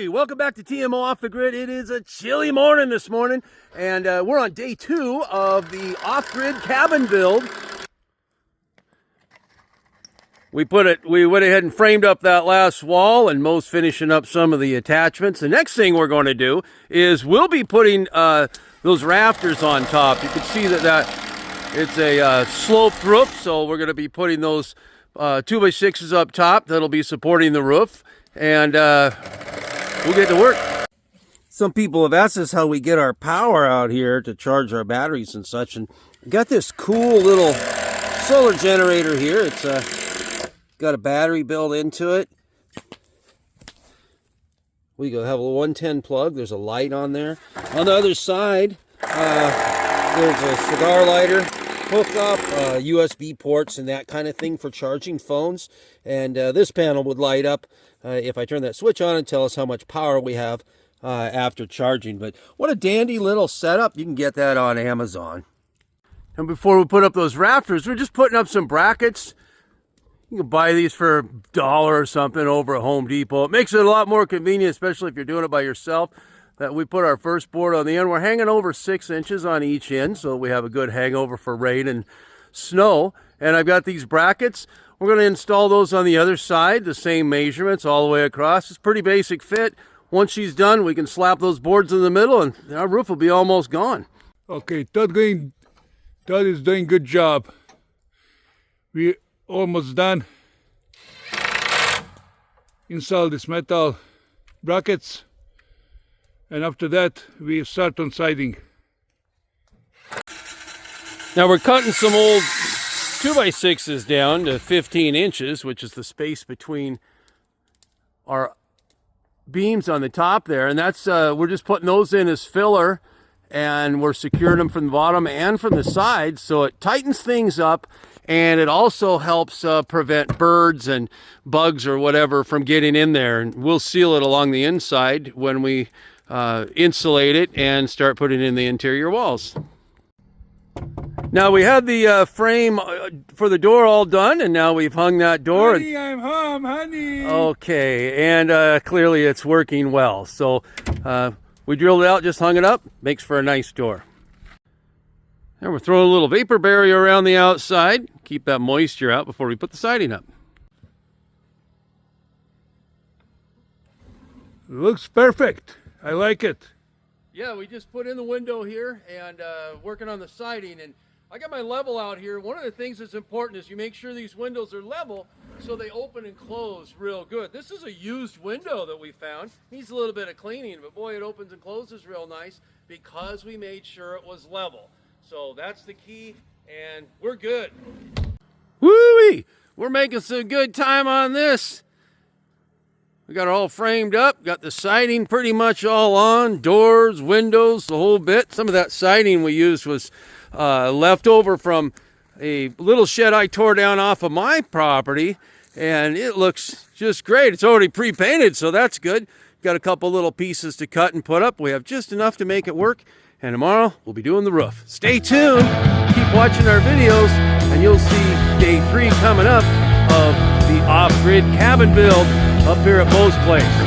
Woo-wee! Welcome back to TMO Off the Grid. It is a chilly morning this morning, and we're on day 2 of the off-grid cabin build. We went ahead and framed up that last wall, and Mo's finishing up some of the attachments. The next thing we're going to do is we'll be putting those rafters on top. You can see that it's a sloped roof, so we're going to be putting those 2x6s up top that'll be supporting the roof, and we'll get to work. Some people have asked us how we get our power out here to charge our batteries and such, and we got this cool little solar generator here. It's got a battery built into it. We go have a 110 plug. There's a light on there. On the other side, there's a cigar lighter hookup, USB ports and that kind of thing for charging phones. And this panel would light up if I turn that switch on and tell us how much power we have after charging. But what a dandy little setup. You can get that on Amazon. And before we put up those rafters, we're just putting up some brackets. You can buy these for $1 or something over at Home Depot. It makes it a lot more convenient, especially if you're doing it by yourself. That we put our first board on the end. We're hanging over 6 inches on each end, so we have a good hangover for rain and snow. And I've got these brackets. We're going to install those on the other side, the same measurements all the way across. It's pretty basic fit. Once she's done, we can slap those boards in the middle, and our roof will be almost gone. Okay, Todd is doing good job. We almost done. Install this metal brackets, and after that we start on siding. Now we're cutting some old 2x6s down to 15 inches, which is the space between our beams on the top there, and that's we're just putting those in as filler, and we're securing them from the bottom and from the sides, so it tightens things up. And it also helps prevent birds and bugs or whatever from getting in there. And we'll seal it along the inside when we insulate it and start putting in the interior walls. Now we had the frame for the door all done, and now we've hung that door. Honey, I'm home, honey. Okay, and clearly it's working well. So we drilled it out, just hung it up. Makes for a nice door. And we're throwing a little vapor barrier around the outside. Keep that moisture out before we put the siding up. Looks perfect. I like it. Yeah, we just put in the window here and working on the siding. And I got my level out here. One of the things that's important is you make sure these windows are level so they open and close real good. This is a used window that we found. Needs a little bit of cleaning, but boy, it opens and closes real nice because we made sure it was level. So that's the key, and we're good. Woo-wee! We're making some good time on this. We got it all framed up, got the siding pretty much all on, doors, windows, the whole bit. Some of that siding we used was left over from a little shed I tore down off of my property, and it looks just great. It's already pre-painted, so that's good. Got a couple little pieces to cut and put up. We have just enough to make it work. And tomorrow, we'll be doing the roof. Stay tuned, keep watching our videos, and you'll see day 3 coming up of the off-grid cabin build up here at Mo's place.